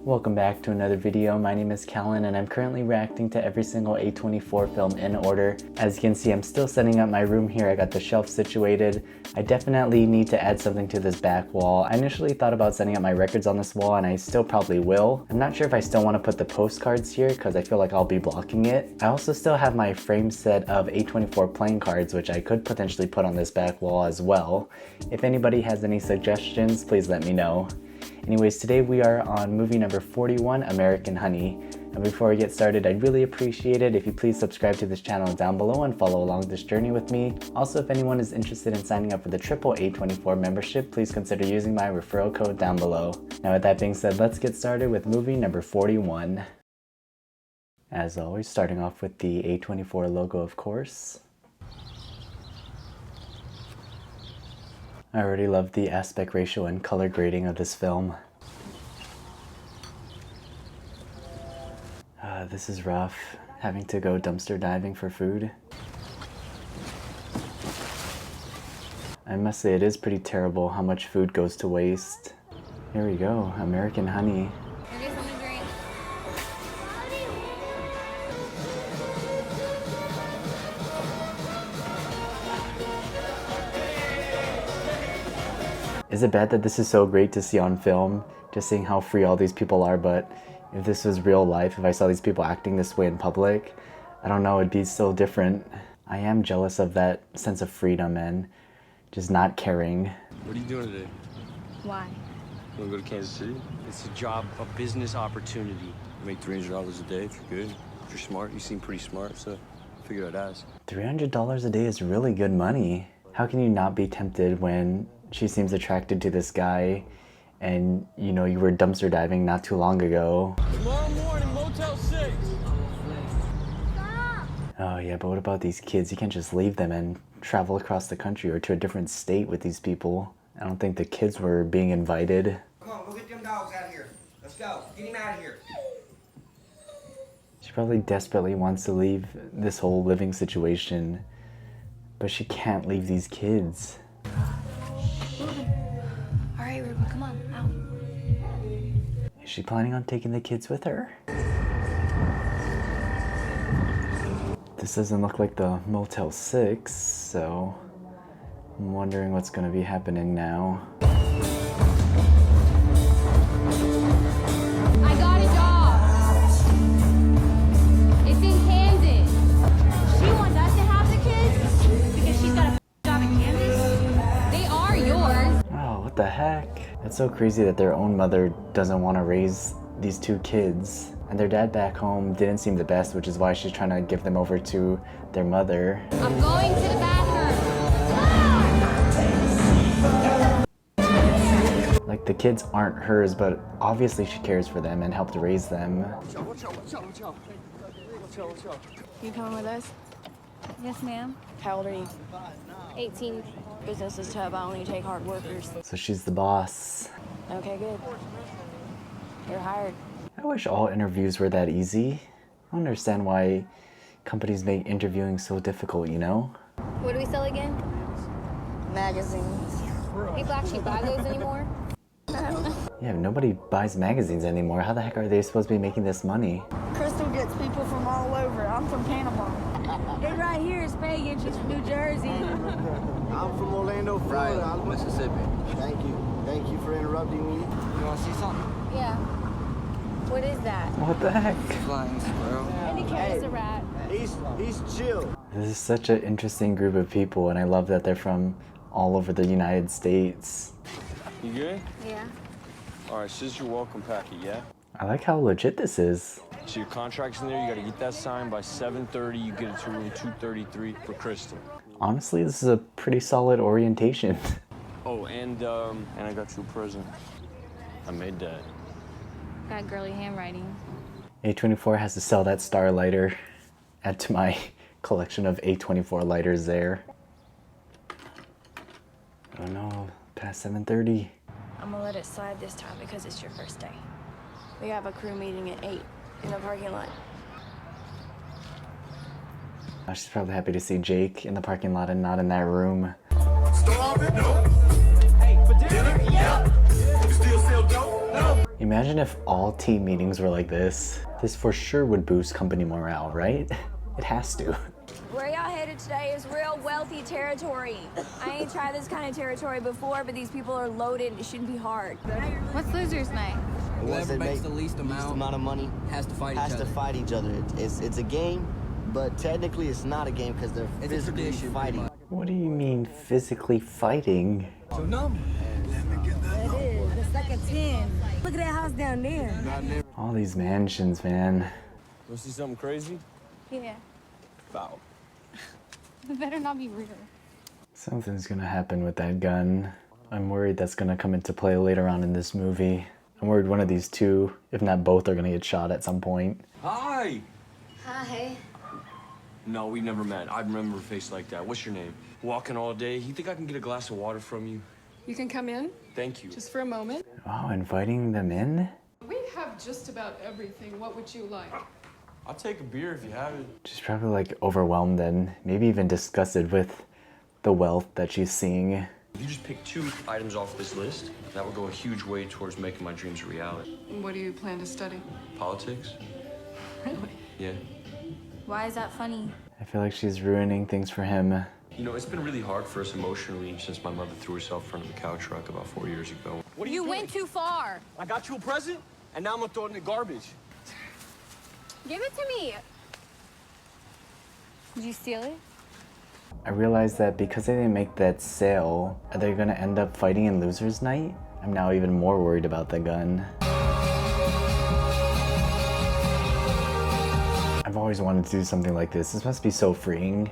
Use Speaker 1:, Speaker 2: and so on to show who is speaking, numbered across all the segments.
Speaker 1: Welcome back to another video. My name is Callan and I'm currently reacting to every single A24 film in order. As you can see, I'm still setting up my room here. I got the shelf situated. I definitely need to add something to this back wall. I initially thought about setting up my records on this wall and I still probably will. I'm not sure if I still want to put the postcards here because I feel like I'll be blocking it. I also still have my frame set of A24 playing cards, which I could potentially put on this back wall as well. If anybody has any suggestions, please let me know. Anyways, today we are on movie number 41, American Honey. And before we get started, I'd really appreciate it if you please subscribe to this channel down below and follow along this journey with me. Also, if anyone is interested in signing up for the triple A24 membership, please consider using my referral code down below. Now with that being said, let's get started with movie number 41. As always, starting off with the A24 logo, of course. I already love the aspect ratio and color grading of this film. This is rough, having to go dumpster diving for food. I must say it is pretty terrible how much food goes to waste. Here we go, American Honey. Is it bad that this is so great to see on film, just seeing how free all these people are, but if this was real life, if I saw these people acting this way in public, I don't know, it'd be so different. I am jealous of that sense of freedom and just not caring.
Speaker 2: What are you doing today?
Speaker 3: Why?
Speaker 2: You wanna go to Kansas City?
Speaker 4: It's a job, a business opportunity.
Speaker 2: You make $300 a day if you're good. If you're smart, you seem pretty smart, so I figured I'd ask.
Speaker 1: $300 a day is really good money. How can you not be tempted when she seems attracted to this guy and you know you were dumpster diving not too long ago?
Speaker 4: Tomorrow morning, Motel 6.
Speaker 1: Oh yeah, but what about these kids? You can't just leave them and travel across the country or to a different state with these people. I don't think the kids were being invited.
Speaker 5: Come on, go get them dogs out of here. Let's go. Get him out of here.
Speaker 1: She probably desperately wants to leave this whole living situation, but she can't leave these kids.
Speaker 3: All right, Ruben, come on, out.
Speaker 1: Is she planning on taking the kids with her? This doesn't look like the Motel 6, so I'm wondering what's going to be happening now.
Speaker 3: I got a dog. It's in Kansas. She wants us to have the kids because she's got a job in Kansas. They are yours.
Speaker 1: Oh, what the heck? It's so crazy that their own mother doesn't want to raise these two kids. And their dad back home didn't seem the best, which is why she's trying to give them over to their mother.
Speaker 3: I'm going to the bathroom.
Speaker 1: Like, the kids aren't hers, but obviously she cares for them and helped raise them.
Speaker 6: You coming with us?
Speaker 3: Yes, ma'am.
Speaker 6: How old are you?
Speaker 3: 18.
Speaker 6: Business is tough. I only take hard workers.
Speaker 1: So she's the boss.
Speaker 6: Okay, good. You're hired.
Speaker 1: I wish all interviews were that easy. I don't understand why companies make interviewing so difficult, you know?
Speaker 3: What do we sell again?
Speaker 6: Magazines.
Speaker 3: People actually buy those anymore?
Speaker 1: Yeah, nobody buys magazines anymore. How the heck are they supposed to be making this money?
Speaker 6: Crystal gets people from all over. I'm from Panama.
Speaker 7: This right here is Pagan. She's from New Jersey.
Speaker 8: I'm from Orlando, Florida. I'm Mississippi. Thank you. Thank you for interrupting me.
Speaker 4: You wanna see something?
Speaker 3: Yeah. What is that?
Speaker 1: What the heck?
Speaker 4: Flying squirrel.
Speaker 3: And he carries a rat.
Speaker 8: He's chill.
Speaker 1: This is such an interesting group of people, and I love that they're from all over the United States.
Speaker 2: You good?
Speaker 3: Yeah.
Speaker 2: All right, so this is your welcome packet, yeah?
Speaker 1: I like how legit this is.
Speaker 2: So your contract's in there, you gotta get that signed by 7:30, you get it to room 233 for Crystal.
Speaker 1: Honestly, this is a pretty solid orientation.
Speaker 2: Oh, and I got you a present. I made that.
Speaker 3: Got girly handwriting.
Speaker 1: A24 has to sell that Starlighter. Add to my collection of A24 lighters there. Oh no, past 7:30.
Speaker 6: I'm gonna let it slide this time because it's your first day. We have a crew meeting at 8 in the parking lot.
Speaker 1: She's probably happy to see Jake in the parking lot and not in that room.
Speaker 9: Hey, for dinner? Yeah. You still sell dope? No.
Speaker 1: Imagine if all team meetings were like this. This for sure would boost company morale, right? It has to.
Speaker 6: Where y'all headed today is real wealthy territory. I ain't tried this kind of territory before, but these people are loaded. It shouldn't be hard.
Speaker 3: What's loser's night?
Speaker 4: Whoever makes the
Speaker 8: least amount of money
Speaker 4: has to fight
Speaker 8: each other. It's a game, but technically it's not a game because they're physically fighting.
Speaker 1: What do you mean physically fighting?
Speaker 7: It is. It's like a 10. Look at that house down there.
Speaker 1: All these mansions, man.
Speaker 2: You see something crazy?
Speaker 3: Yeah.
Speaker 2: Foul.
Speaker 3: It better not be real.
Speaker 1: Something's gonna happen with that gun. I'm worried that's gonna come into play later on in this movie. I'm worried one of these two, if not both, are gonna get shot at some point.
Speaker 2: Hi!
Speaker 3: Hi.
Speaker 2: No, we've never met. I remember a face like that. What's your name? Walking all day. You think I can get a glass of water from you?
Speaker 9: You can come in,
Speaker 2: Thank you.
Speaker 9: just for a moment.
Speaker 1: Oh, inviting them in?
Speaker 9: We have just about everything. What would you like?
Speaker 2: I'll take a beer if you have it.
Speaker 1: She's probably like overwhelmed and maybe even disgusted with the wealth that she's seeing.
Speaker 2: If you just pick 2 items off this list, that would go a huge way towards making my dreams a reality.
Speaker 9: What do you plan to study?
Speaker 2: Politics?
Speaker 9: Really?
Speaker 2: Yeah.
Speaker 3: Why is that funny?
Speaker 1: I feel like she's ruining things for him.
Speaker 2: You know, it's been really hard for us emotionally since my mother threw herself in front of a cow truck about 4 years ago.
Speaker 4: What are
Speaker 3: You
Speaker 4: doing?
Speaker 3: went too far.
Speaker 4: I got you a present, and now I'm gonna throw it in the garbage.
Speaker 3: Give it to me. Did you steal it?
Speaker 1: I realized that because they didn't make that sale, are they gonna end up fighting in Loser's Night? I'm now even more worried about the gun. I've always wanted to do something like this. This must be so freeing.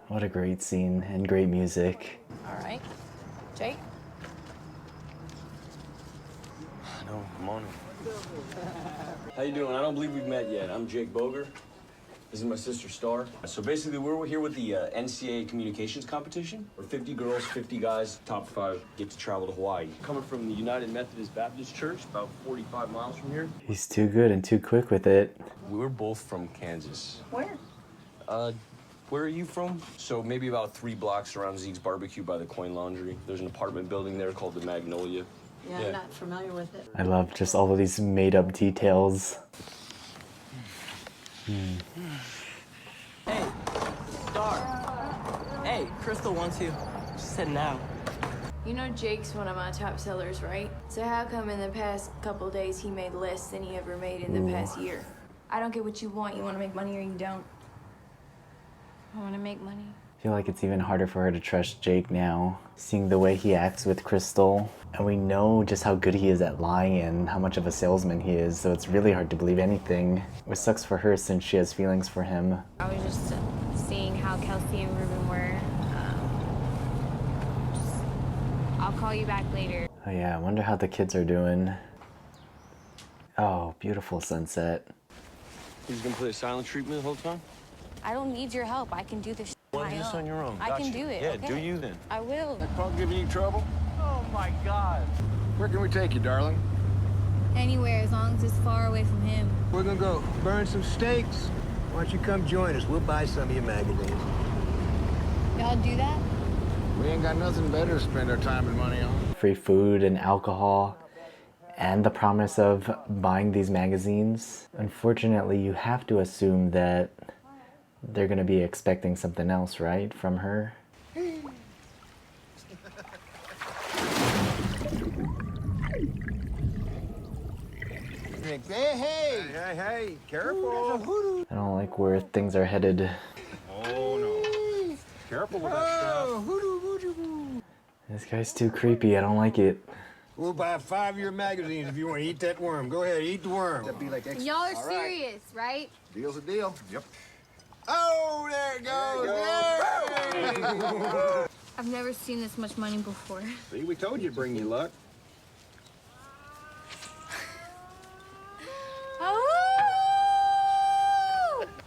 Speaker 1: What a great scene and great music.
Speaker 6: All right. Jake?
Speaker 2: No, I'm on it. How you doing? I don't believe we've met yet. I'm Jake Boger. This is my sister Star. So basically, we're here with the NCAA communications competition. We're 50 girls, 50 guys. Top 5 get to travel to Hawaii. Coming from the United Methodist Baptist Church, about 45 miles from here.
Speaker 1: He's too good and too quick with it.
Speaker 2: We were both from Kansas.
Speaker 6: Where?
Speaker 2: Where are you from? So maybe about 3 blocks around Zeke's Barbecue by the Coin Laundry. There's an apartment building there called the Magnolia.
Speaker 7: Yeah, I'm not familiar with it.
Speaker 1: I love just all of these made up details.
Speaker 4: Hey, Star. Hey, Crystal wants you. She said now.
Speaker 6: You know Jake's one of my top sellers, right? So how come in the past couple days he made less than he ever made in the past year? I don't get what you want. You want to make money or you don't.
Speaker 3: I want to make money.
Speaker 1: I feel like it's even harder for her to trust Jake now, seeing the way he acts with Crystal. And we know just how good he is at lying and how much of a salesman he is, so it's really hard to believe anything. Which sucks for her since she has feelings for him.
Speaker 3: I was just seeing how Kelsey and Ruben were. I'll call you back later.
Speaker 1: Oh yeah, I wonder how the kids are doing. Oh, beautiful sunset.
Speaker 2: He's gonna play a silent treatment the whole time?
Speaker 3: I don't need your help. I can do this
Speaker 2: Why don't you just on your own?
Speaker 3: I
Speaker 2: Gotcha.
Speaker 3: can do it.
Speaker 2: Yeah,
Speaker 3: okay?
Speaker 2: do you then?
Speaker 3: I will.
Speaker 10: Punk giving you trouble?
Speaker 4: Oh my God.
Speaker 10: Where can we take you, darling?
Speaker 3: Anywhere, as long as it's far away from him.
Speaker 10: We're gonna go burn some steaks. Why don't you come join us? We'll buy some of your magazines.
Speaker 3: Y'all do that?
Speaker 10: We ain't got nothing better to spend our time and money on.
Speaker 1: Free food and alcohol, and the promise of buying these magazines. Unfortunately, you have to assume that they're gonna be expecting something else, right, from her?
Speaker 10: Hey, careful.
Speaker 1: I don't like where things are headed.
Speaker 10: Oh, no. Careful with that stuff.
Speaker 1: This guy's too creepy, I don't like it.
Speaker 10: We'll buy 5 of your magazines if you want to eat that worm. Go ahead, eat the worm. That'd be like extra.
Speaker 3: Y'all are serious, right?
Speaker 10: Deal's a deal. Yep. Oh, there it goes. There.
Speaker 3: I've never seen this much money before.
Speaker 10: See, we told you to bring you luck.
Speaker 3: Oh!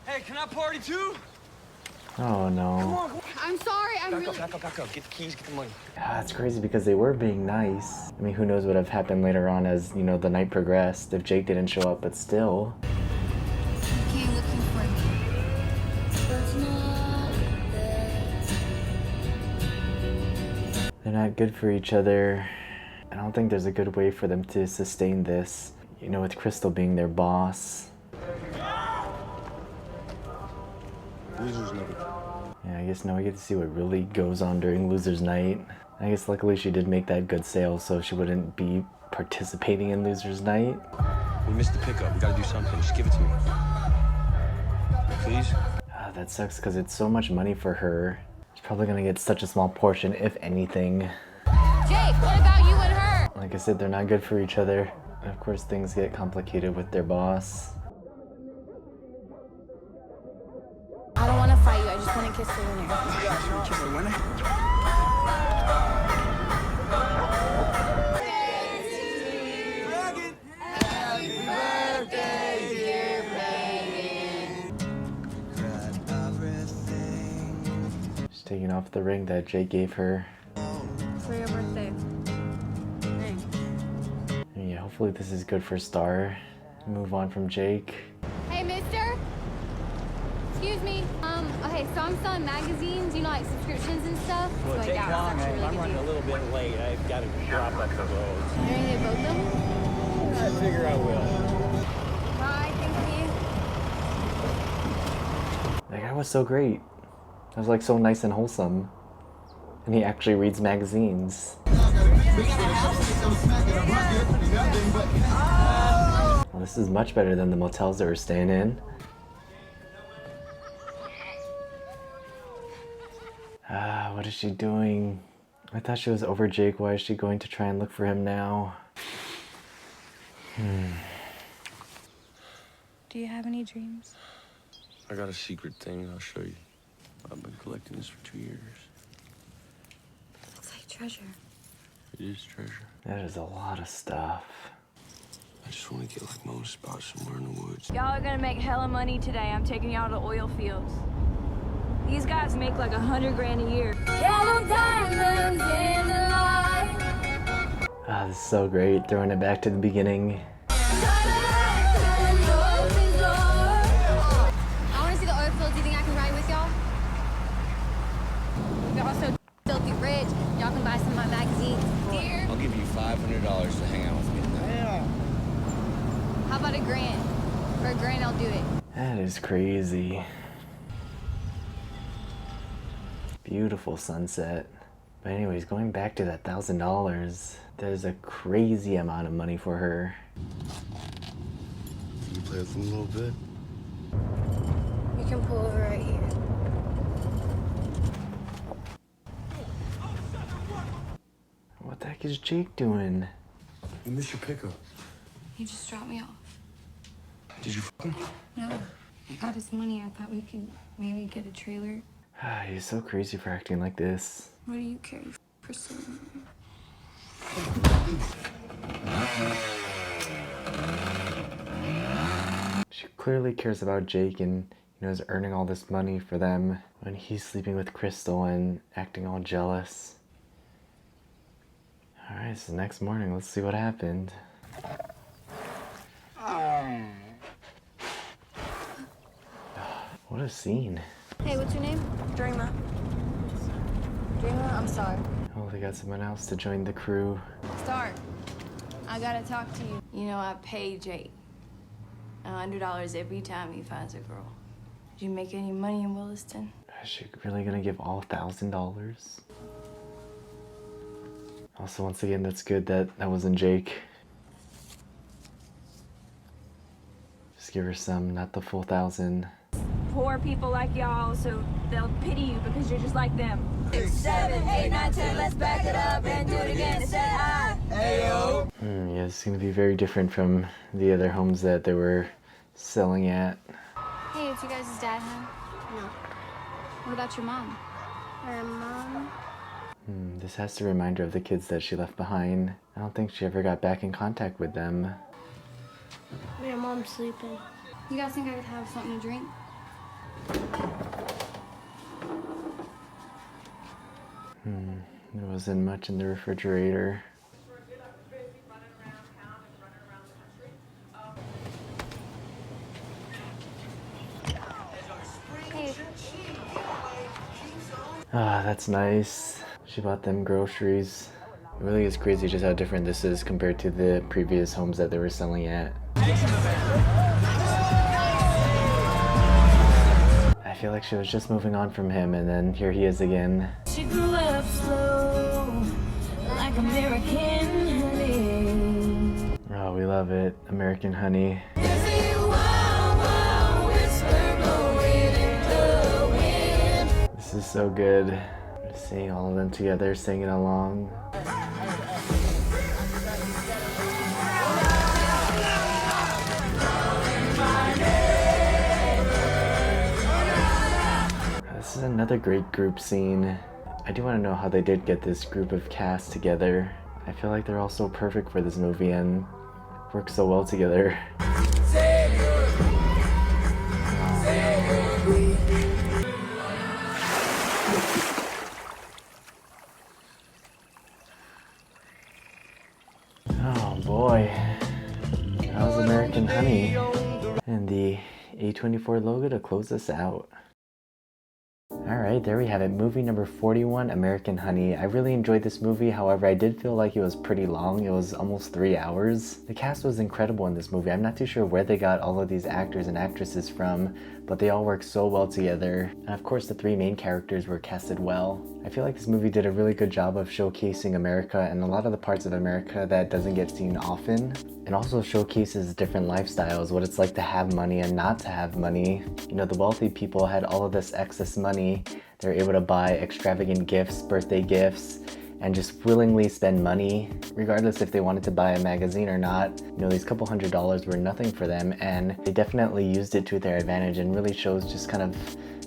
Speaker 4: Hey, can I party too?
Speaker 1: Oh no.
Speaker 3: I'm sorry, I'm really...
Speaker 2: Back up. Get the keys, get the money.
Speaker 1: Yeah, it's crazy because they were being nice. I mean, who knows what would have happened later on as, you know, the night progressed if Jake didn't show up, but still.
Speaker 3: You came looking for me.
Speaker 1: Then not good for each other. I don't think there's a good way for them to sustain this. You know, with Crystal being their boss.
Speaker 2: Losers never.
Speaker 1: Yeah, I guess now we get to see what really goes on during Losers Night. I guess luckily she did make that good sale so she wouldn't be participating in Losers Night.
Speaker 2: We missed the pickup. We gotta do something. Just give it to me. Please?
Speaker 1: That sucks because it's so much money for her. She's probably gonna get such a small portion, if anything.
Speaker 3: Jake, what about you and her?
Speaker 1: Like I said, they're not good for each other. And of course, things get complicated with their boss.
Speaker 3: I don't want to fight you. I just want to kiss the winner.
Speaker 10: Kiss the winner?
Speaker 1: She's taking off the ring that Jake gave her.
Speaker 6: For your birthday.
Speaker 1: And yeah, hopefully this is good for Star. Move on from Jake.
Speaker 3: Hey, mister. Excuse me. Okay, so I'm selling magazines, you know, like subscriptions and stuff.
Speaker 4: Well,
Speaker 3: So,
Speaker 4: take
Speaker 3: yeah,
Speaker 4: long.
Speaker 3: it's actually
Speaker 4: I'm
Speaker 3: really
Speaker 4: running a
Speaker 3: good
Speaker 4: little bit late. I've got to drop up the road.
Speaker 3: deal. Are you gonna both them?
Speaker 4: I figure I will.
Speaker 3: Bye, thank you.
Speaker 1: That guy was so great. It was like so nice and wholesome. And he actually reads magazines. Well, this is much better than the motels they were staying in. What is she doing? I thought she was over Jake. Why is she going to try and look for him now?
Speaker 6: Do you have any dreams?
Speaker 2: I got a secret thing I'll show you. I've been collecting this for 2 years.
Speaker 6: Looks like treasure.
Speaker 2: It is treasure.
Speaker 1: That is a lot of stuff.
Speaker 2: I just want to get like Mo's spot somewhere in the woods.
Speaker 6: Y'all are gonna make hella money today. I'm taking y'all to oil fields. These guys make like 100 grand a year. Yellow diamonds in the light.
Speaker 1: This is so great. Throwing it back to the beginning.
Speaker 3: I want to see the oil fields. Do you think I can ride with y'all? You're also filthy rich. Y'all can buy some of my magazines. Dear.
Speaker 10: I'll give you $500 to hang out with me tonight.
Speaker 3: How about $1,000? For $1,000, I'll do it.
Speaker 1: That is crazy. Beautiful sunset. But anyways, going back to that $1,000, there's a crazy amount of money for her.
Speaker 2: Can you play with them a little bit?
Speaker 6: You can pull over right here.
Speaker 1: What the heck is Jake doing?
Speaker 2: You missed your pickup.
Speaker 6: He just dropped me off.
Speaker 2: Did you fuck him?
Speaker 6: No, I got his money. I thought we could maybe get a trailer.
Speaker 1: He's so crazy for acting like this.
Speaker 6: What do you care for so
Speaker 1: She clearly cares about Jake and, you know, is earning all this money for them when he's sleeping with Crystal and acting all jealous. Alright, so next morning, let's see what happened. What a scene.
Speaker 6: Hey, what's your name? Dreamer. Dreamer, I'm Star.
Speaker 1: Oh, they got someone else to join the crew.
Speaker 6: Star, I gotta talk to you. You know, I pay Jake $100 every time he finds a girl. Did you make any money in Williston?
Speaker 1: Is she really gonna give all $1,000? Also, once again, that's good that that wasn't Jake. Just give her some, not the full 1,000.
Speaker 3: Poor people like y'all, so they'll pity you because you're just like them.
Speaker 7: 6, 7, 8, 9, 10, let's back it up and do it again and say hi. Ayo.
Speaker 1: Yeah, it's gonna be very different from the other homes that they were selling at.
Speaker 3: Hey, is your guys' dad home?
Speaker 6: No.
Speaker 3: What about your mom?
Speaker 6: My mom?
Speaker 1: This has to remind her of the kids that she left behind. I don't think she ever got back in contact with them.
Speaker 6: My mom's sleeping.
Speaker 3: You guys think I could have something to drink?
Speaker 1: There wasn't much in the refrigerator.
Speaker 3: Hey,
Speaker 1: Ah, that's nice. She bought them groceries. It really is crazy just how different this is compared to the previous homes that they were selling at. I feel like she was just moving on from him, and then here he is again.
Speaker 6: She grew up slow, like American honey.
Speaker 1: Oh, we love it. American Honey. This is so good. Just seeing all of them together, singing along. This is another great group scene. I do want to know how they did get this group of cast together. I feel like they're all so perfect for this movie and work so well together. Oh boy, that was American Honey. And the A24 logo to close us out. Alright, there we have it. Movie number 41, American Honey. I really enjoyed this movie, however, I did feel like it was pretty long. It was almost 3 hours. The cast was incredible in this movie. I'm not too sure where they got all of these actors and actresses from, but they all worked so well together. And of course, the 3 main characters were casted well. I feel like this movie did a really good job of showcasing America and a lot of the parts of America that doesn't get seen often. And also showcases different lifestyles, what it's like to have money and not to have money. You know, the wealthy people had all of this excess money. They're able to buy extravagant gifts, birthday gifts, and just willingly spend money, regardless if they wanted to buy a magazine or not. You know, these couple $100s were nothing for them, and they definitely used it to their advantage and really shows just kind of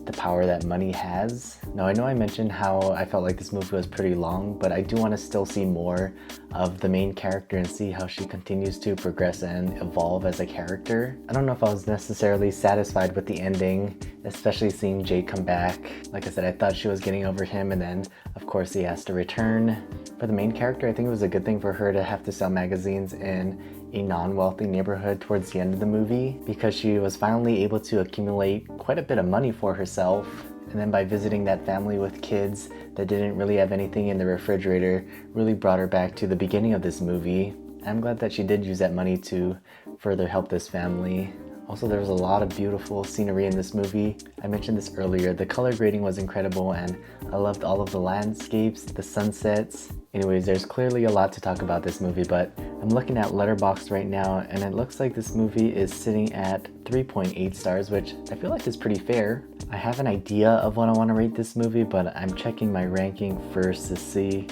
Speaker 1: the power that money has. Now, I know I mentioned how I felt like this movie was pretty long, but I do want to still see more of the main character and see how she continues to progress and evolve as a character. I don't know if I was necessarily satisfied with the ending, especially seeing Jake come back. Like I said, I thought she was getting over him, and then of course he has to return. For the main character, I think it was a good thing for her to have to sell magazines in a non-wealthy neighborhood towards the end of the movie, because she was finally able to accumulate quite a bit of money for herself. And then by visiting that family with kids that didn't really have anything in the refrigerator, really brought her back to the beginning of this movie. I'm glad that she did use that money to further help this family. Also, there was a lot of beautiful scenery in this movie. I mentioned this earlier, the color grading was incredible, and I loved all of the landscapes, the sunsets. Anyways, there's clearly a lot to talk about this movie, but I'm looking at Letterboxd right now, and it looks like this movie is sitting at 3.8 stars, which I feel like is pretty fair. I have an idea of what I want to rate this movie, but I'm checking my ranking first to see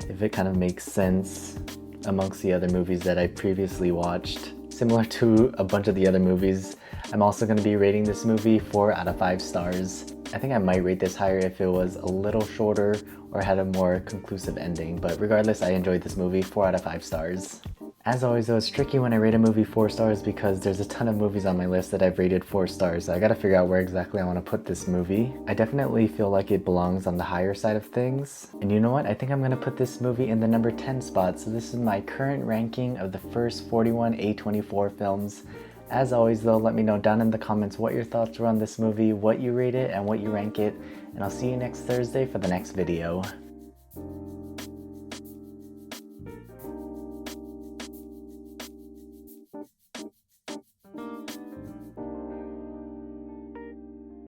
Speaker 1: if it kind of makes sense amongst the other movies that I previously watched. Similar to a bunch of the other movies, I'm also going to be rating this movie 4 out of 5 stars. I think I might rate this higher if it was a little shorter or had a more conclusive ending, but regardless, I enjoyed this movie. 4 out of 5 stars. As always though, it's tricky when I rate a movie 4 stars because there's a ton of movies on my list that I've rated 4 stars, so I gotta figure out where exactly I want to put this movie. I definitely feel like it belongs on the higher side of things. And you know what? I think I'm gonna put this movie in the number 10 spot, so this is my current ranking of the first 41 A24 films. As always though, let me know down in the comments what your thoughts were on this movie, what you rate it, and what you rank it, and I'll see you next Thursday for the next video.